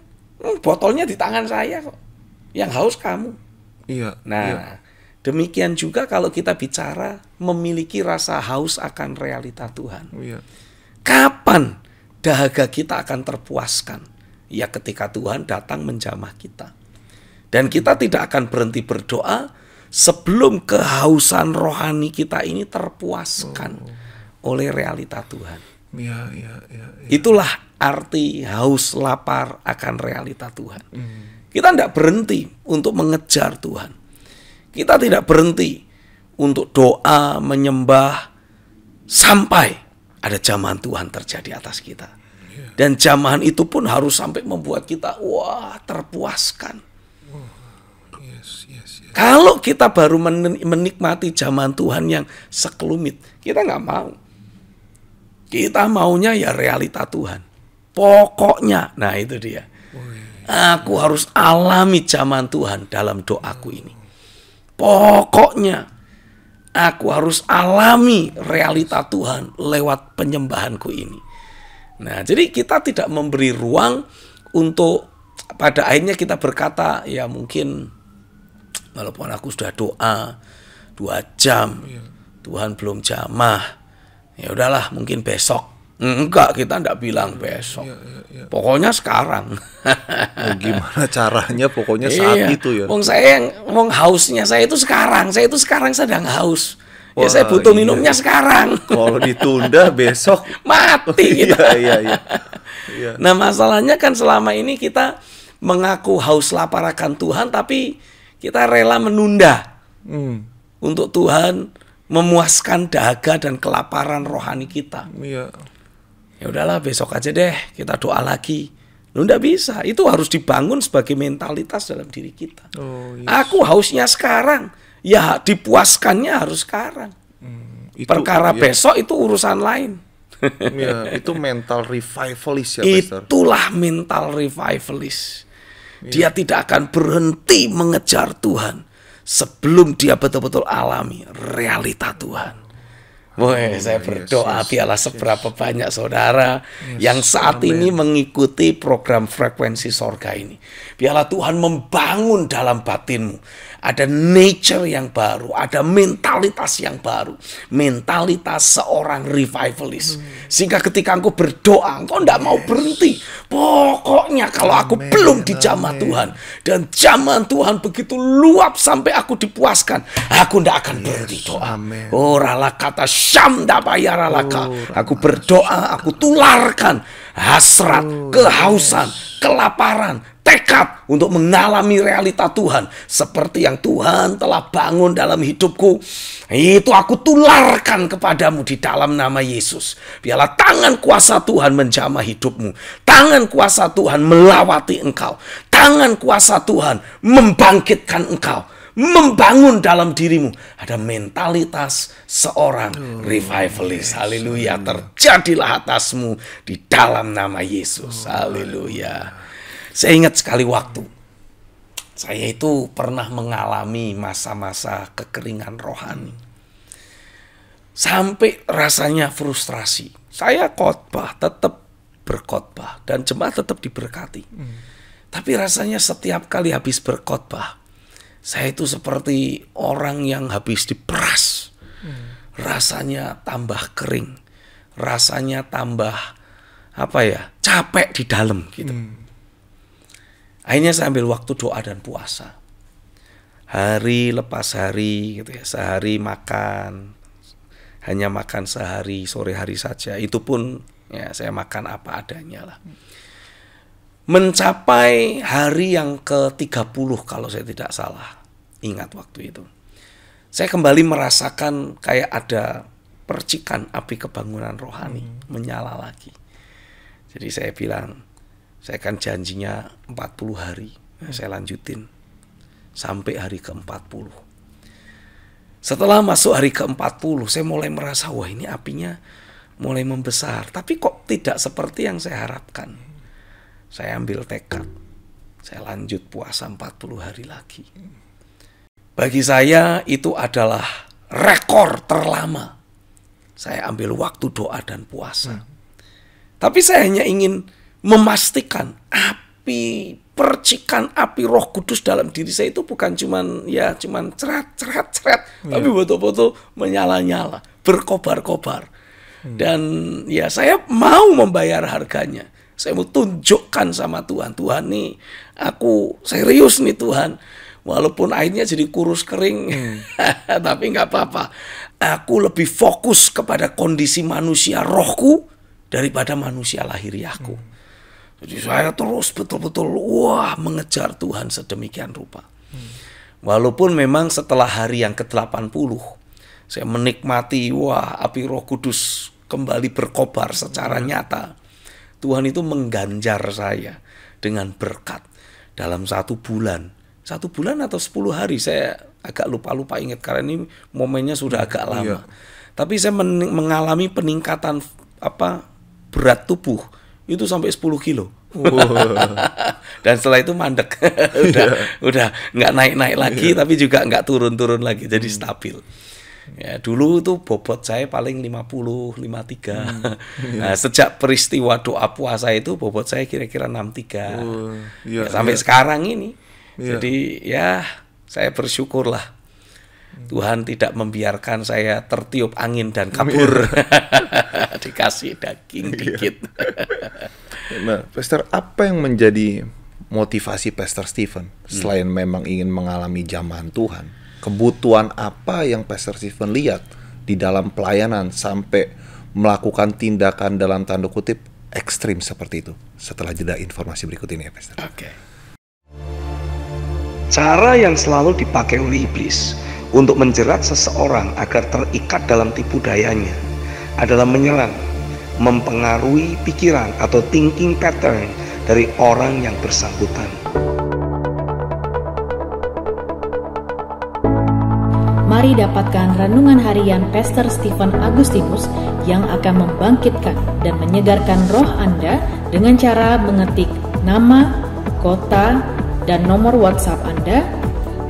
Botolnya di tangan saya kok, yang haus kamu. Iya. Nah, demikian juga kalau kita bicara memiliki rasa haus akan realita Tuhan. Iya. Kapan dahaga kita akan terpuaskan? Ya ketika Tuhan datang menjamah kita. Dan kita tidak akan berhenti berdoa sebelum kehausan rohani kita ini terpuaskan oleh realita Tuhan. Iya. Itulah arti haus lapar akan realita Tuhan. Kita tidak berhenti untuk mengejar Tuhan. Kita tidak berhenti untuk doa, menyembah, sampai ada jamahan Tuhan terjadi atas kita. Dan jamahan itu pun harus sampai membuat kita terpuaskan. Yes. Kalau kita baru menikmati jamahan Tuhan yang sekelumit, kita nggak mau. Kita maunya ya realita Tuhan. Pokoknya, nah itu dia. Aku harus alami jamahan Tuhan dalam doaku ini. Pokoknya aku harus alami realita Tuhan lewat penyembahanku ini. Nah, jadi kita tidak memberi ruang untuk pada akhirnya kita berkata, ya mungkin walaupun aku sudah doa 2 jam, Tuhan belum jamah, ya udahlah mungkin besok. Enggak, kita enggak bilang besok. Pokoknya sekarang. Gimana caranya? Pokoknya saat itu ya. Wong hausnya saya itu sekarang. Saya itu sekarang sedang haus. Ya saya butuh minumnya sekarang. Kalau ditunda besok mati kita. Iya. Nah, masalahnya kan selama ini kita mengaku haus lapar akan Tuhan, tapi kita rela menunda untuk Tuhan memuaskan dahaga dan kelaparan rohani kita. Iya. Ya udahlah besok aja deh kita doa lagi. Lu enggak bisa. Itu harus dibangun sebagai mentalitas dalam diri kita. Yes. Aku hausnya sekarang. Ya dipuaskannya harus sekarang. Perkara besok itu urusan lain. Ya, itu mental revivalist ya, Pastor. Itulah mental revivalist. Dia tidak akan berhenti mengejar Tuhan sebelum dia betul-betul alami realita Tuhan. Saya berdoa biarlah seberapa banyak saudara yang saat ini mengikuti program frekuensi sorga ini. Biarlah Tuhan membangun dalam batinmu. Ada nature yang baru, ada mentalitas yang baru. Mentalitas seorang revivalist. Sehingga ketika engkau berdoa, engkau tidak mau berhenti. Pokoknya kalau aku belum dijamah Tuhan, dan jamahan Tuhan begitu luap sampai aku dipuaskan, aku tidak akan berhenti doa. Rala kata syamda bayaralaka. Aku berdoa, aku tularkan hasrat, kehausan, kelaparan, tekad untuk mengalami realita Tuhan seperti yang Tuhan telah bangun dalam hidupku. Itu aku tularkan kepadamu di dalam nama Yesus. Biarlah tangan kuasa Tuhan menjamah hidupmu. Tangan kuasa Tuhan melawati engkau. Tangan kuasa Tuhan membangkitkan engkau, membangun dalam dirimu. Ada mentalitas seorang revivalist. Haleluya. Terjadilah atasmu di dalam nama Yesus. Haleluya. Saya ingat sekali waktu saya itu pernah mengalami masa-masa kekeringan rohani. Sampai rasanya frustrasi. Saya khotbah, tetap berkhotbah, dan jemaat tetap diberkati. Tapi rasanya setiap kali habis berkhotbah, saya itu seperti orang yang habis diperas. Rasanya tambah kering. Rasanya tambah capek di dalam gitu. Akhirnya saya ambil waktu doa dan puasa. Hari lepas hari gitu ya. Sehari makan, hanya makan sehari, sore hari saja. Itu pun ya saya makan apa adanya lah. Mencapai hari yang ke-30 kalau saya tidak salah. ingat waktu itu. Saya kembali merasakan kayak ada percikan api kebangunan rohani menyala lagi. Jadi saya bilang, saya kan janjinya 40 hari. Saya lanjutin sampai hari ke-40. Setelah masuk hari ke-40, saya mulai merasa, wah ini apinya mulai membesar. Tapi kok tidak seperti yang saya harapkan. Saya ambil tekad. Saya lanjut puasa 40 hari lagi. Bagi saya itu adalah rekor terlama. Saya ambil waktu doa dan puasa. Tapi saya hanya ingin memastikan percikan api Roh Kudus dalam diri saya itu bukan cuman ceret, tapi betul-betul menyala-nyala, berkobar-kobar. Dan ya saya mau membayar harganya. Saya mau tunjukkan sama Tuhan, Tuhan nih, aku serius nih Tuhan. Walaupun airnya jadi kurus kering, tapi nggak apa-apa. Aku lebih fokus kepada kondisi manusia rohku daripada manusia lahiriahku. Jadi saya terus betul-betul mengejar Tuhan sedemikian rupa. Walaupun memang setelah hari yang ke-80, saya menikmati api Roh Kudus kembali berkobar secara nyata. Tuhan itu mengganjar saya dengan berkat dalam 1 bulan. 1 bulan atau 10 hari, saya agak lupa ingat karena ini momennya sudah agak lama. Tapi saya mengalami peningkatan berat tubuh itu sampai 10 kilo. Dan setelah itu mandek. udah nggak naik lagi, tapi juga nggak turun lagi, jadi stabil. Ya, dulu tuh bobot saya paling 53. Nah, sejak peristiwa doa puasa itu bobot saya kira-kira 63. Sampai sekarang ini. Jadi ya saya bersyukurlah Tuhan tidak membiarkan saya tertiup angin dan kabur. Dikasih daging dikit. Nah, Pastor, apa yang menjadi motivasi Pastor Stephen selain memang ingin mengalami jamahan Tuhan? Kebutuhan apa yang Pastor Stephen lihat di dalam pelayanan sampai melakukan tindakan dalam tanda kutip ekstrim seperti itu? Setelah jeda informasi berikut ini ya, Pastor. Oke. Cara yang selalu dipakai oleh iblis untuk menjerat seseorang agar terikat dalam tipu dayanya adalah menyerang, mempengaruhi pikiran atau thinking pattern dari orang yang bersangkutan. Mari dapatkan renungan harian Pastor Stephen Agustinus yang akan membangkitkan dan menyegarkan roh Anda dengan cara mengetik nama, kota, dan nomor WhatsApp Anda.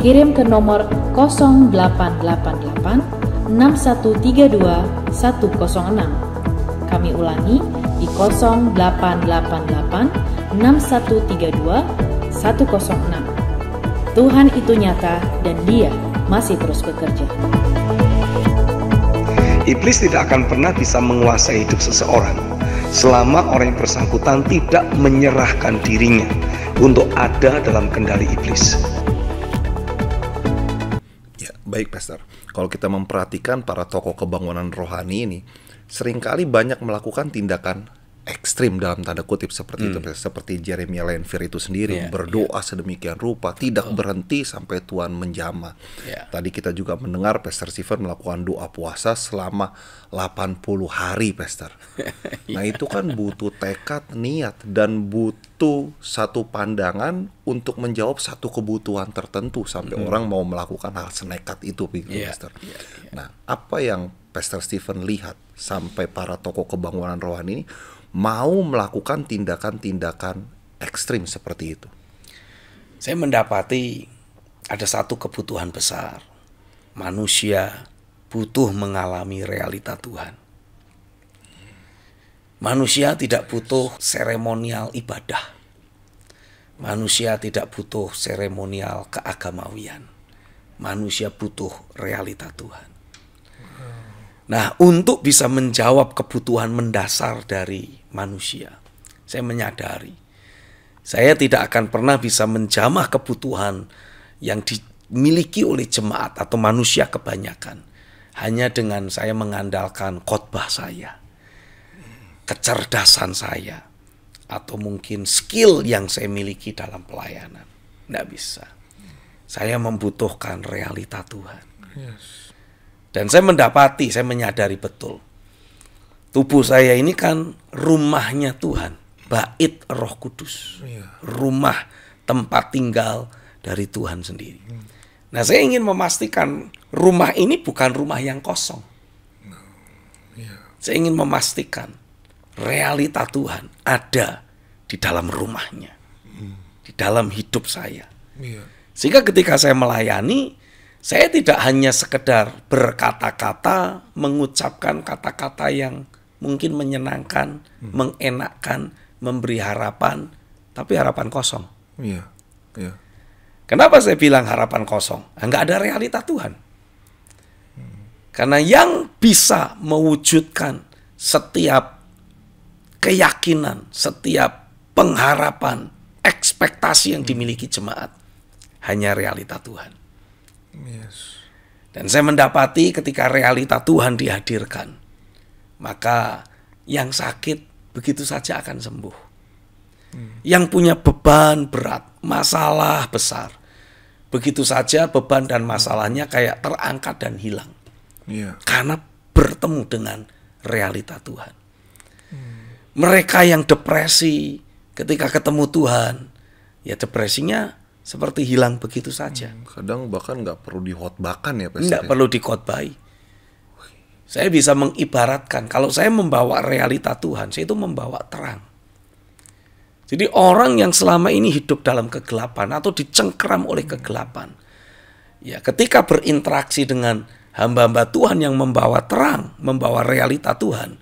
Kirim ke nomor 0888 6132 106. Kami ulangi di 0888 6132 106. Tuhan itu nyata dan Dia masih terus bekerja. Iblis tidak akan pernah bisa menguasai hidup seseorang selama orang yang bersangkutan tidak menyerahkan dirinya untuk ada dalam kendali iblis. Ya, baik Pastor. Kalau kita memperhatikan para tokoh kebangunan rohani ini, seringkali banyak melakukan tindakan ekstrim dalam tanda kutip seperti itu, seperti Jeremiah Lanphier itu sendiri berdoa sedemikian rupa, tidak berhenti sampai Tuhan menjamah. Tadi kita juga mendengar Pastor Stephen melakukan doa puasa selama 80 hari, Pastor. Nah, itu kan butuh tekad, niat, dan butuh satu pandangan untuk menjawab satu kebutuhan tertentu sampai orang mau melakukan hal senekat itu, Pastor. Nah, apa yang Pastor Stephen lihat sampai para tokoh kebangunan rohani ini mau melakukan tindakan-tindakan ekstrim seperti itu? Saya mendapati ada satu kebutuhan besar. Manusia butuh mengalami realita Tuhan. Manusia tidak butuh seremonial ibadah. Manusia tidak butuh seremonial keagamawian. Manusia butuh realita Tuhan. Nah, untuk bisa menjawab kebutuhan mendasar dari manusia, saya menyadari saya tidak akan pernah bisa menjamah kebutuhan yang dimiliki oleh jemaat atau manusia kebanyakan hanya dengan saya mengandalkan khotbah saya, kecerdasan saya, atau mungkin skill yang saya miliki dalam pelayanan. Tidak bisa. saya membutuhkan realita Tuhan. Dan saya menyadari betul, tubuh saya ini kan rumahnya Tuhan, bait Roh Kudus, rumah tempat tinggal dari Tuhan sendiri. Nah, saya ingin memastikan rumah ini bukan rumah yang kosong. Saya ingin memastikan realita Tuhan ada di dalam rumahnya, di dalam hidup saya. Sehingga ketika saya melayani, saya tidak hanya sekedar berkata-kata, mengucapkan kata-kata yang mungkin menyenangkan, mengenakkan, memberi harapan, tapi harapan kosong. Kenapa saya bilang harapan kosong? Nggak ada realita Tuhan. Karena yang bisa mewujudkan setiap keyakinan, setiap pengharapan, ekspektasi yang dimiliki jemaat, hanya realita Tuhan. Dan saya mendapati ketika realita Tuhan dihadirkan, maka yang sakit begitu saja akan sembuh. Yang punya beban berat, masalah besar, begitu saja beban dan masalahnya kayak terangkat dan hilang. Karena bertemu dengan realita Tuhan. Mereka yang depresi ketika ketemu Tuhan, ya depresinya seperti hilang begitu saja. Kadang bahkan nggak perlu dikhotbahkan ya, Pastor. Nggak perlu dikhotbahi. Saya bisa mengibaratkan, kalau saya membawa realita Tuhan, saya itu membawa terang. Jadi orang yang selama ini hidup dalam kegelapan atau dicengkeram oleh kegelapan, ya ketika berinteraksi dengan hamba-hamba Tuhan yang membawa terang, membawa realita Tuhan,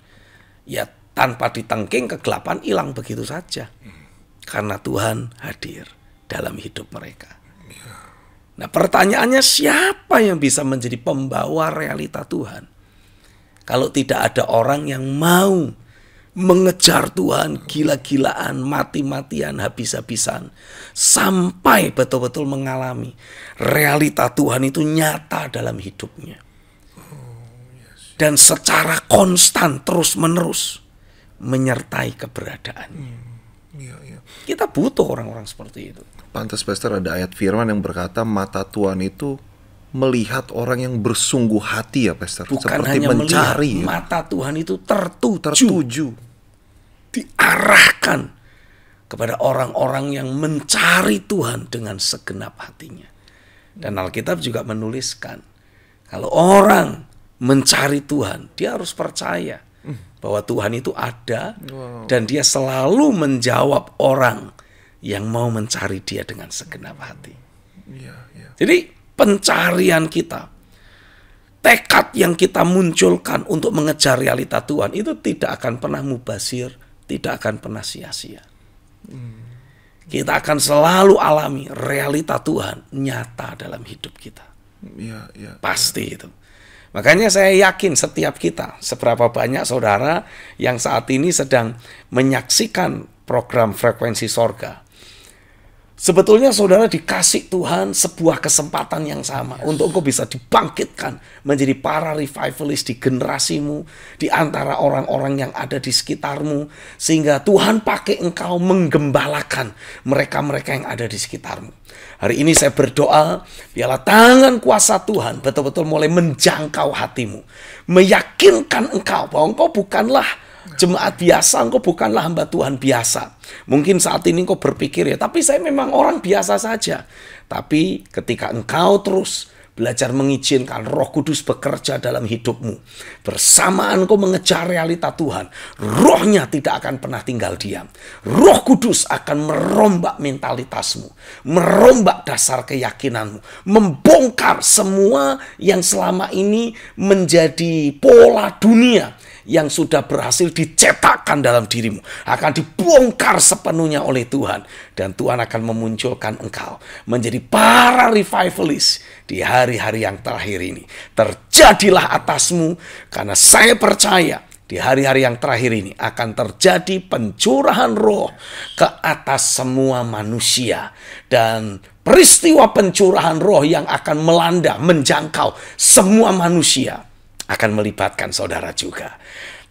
ya tanpa ditengking kegelapan hilang begitu saja. Karena Tuhan hadir dalam hidup mereka. Nah, pertanyaannya, siapa yang bisa menjadi pembawa realita Tuhan? Kalau tidak ada orang yang mau mengejar Tuhan gila-gilaan, mati-matian, habis-habisan, sampai betul-betul mengalami realita Tuhan itu nyata dalam hidupnya. Dan secara konstan, terus-menerus menyertai keberadaannya. Kita butuh orang-orang seperti itu. Pantas, Pastor, ada ayat firman yang berkata mata Tuhan itu melihat orang yang bersungguh hati ya, Pastor. Bukan seperti hanya mencari melihat, mata Tuhan itu tertuju, diarahkan kepada orang-orang yang mencari Tuhan dengan segenap hatinya. Dan Alkitab juga menuliskan, kalau orang mencari Tuhan, dia harus percaya bahwa Tuhan itu ada, dan dia selalu menjawab orang yang mau mencari dia dengan segenap hati. Jadi pencarian kita, tekad yang kita munculkan untuk mengejar realita Tuhan itu tidak akan pernah mubazir, tidak akan pernah sia-sia. Kita akan selalu alami realita Tuhan nyata dalam hidup kita. Pasti itu. Makanya saya yakin setiap kita, seberapa banyak saudara yang saat ini sedang menyaksikan program Frekuensi Sorga, sebetulnya saudara dikasih Tuhan sebuah kesempatan yang sama untuk engkau bisa dibangkitkan menjadi para revivalist di generasimu, di antara orang-orang yang ada di sekitarmu, sehingga Tuhan pakai engkau menggembalakan mereka-mereka yang ada di sekitarmu. Hari ini saya berdoa, biarlah tangan kuasa Tuhan betul-betul mulai menjangkau hatimu, meyakinkan engkau bahwa engkau bukanlah jemaat biasa, engkau bukanlah hamba Tuhan biasa. Mungkin saat ini engkau berpikir, ya tapi saya memang orang biasa saja. Tapi ketika engkau terus belajar mengizinkan Roh Kudus bekerja dalam hidupmu, bersamaan engkau mengejar realita Tuhan, Roh-Nya tidak akan pernah tinggal diam. Roh Kudus akan merombak mentalitasmu, merombak dasar keyakinanmu, membongkar semua yang selama ini menjadi pola dunia yang sudah berhasil dicetakkan dalam dirimu, akan dibongkar sepenuhnya oleh Tuhan. Dan Tuhan akan memunculkan engkau menjadi para revivalist di hari-hari yang terakhir ini. Terjadilah atasmu, karena saya percaya di hari-hari yang terakhir ini akan terjadi pencurahan roh ke atas semua manusia. Dan peristiwa pencurahan roh yang akan melanda, menjangkau semua manusia akan melibatkan saudara juga.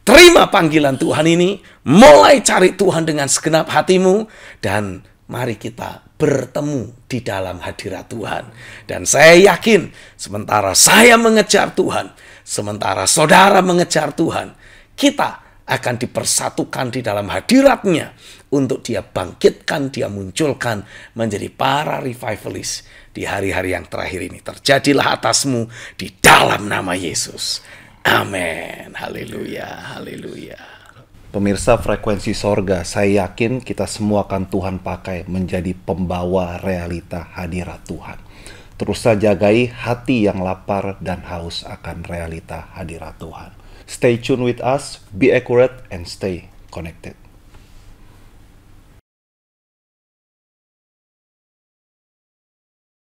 Terima panggilan Tuhan ini, mulai cari Tuhan dengan segenap hatimu, dan mari kita bertemu di dalam hadirat Tuhan. Dan saya yakin sementara saya mengejar Tuhan, sementara saudara mengejar Tuhan, kita akan dipersatukan di dalam hadirat-Nya untuk Dia bangkitkan, Dia munculkan menjadi para revivalist di hari-hari yang terakhir ini. Terjadilah atasmu di dalam nama Yesus. Amin. Haleluya, haleluya. Pemirsa Frekuensi Sorga, saya yakin kita semua akan Tuhan pakai menjadi pembawa realita hadirat Tuhan. Terus saja jagai hati yang lapar dan haus akan realita hadirat Tuhan. Stay tuned with us, be accurate, and stay connected.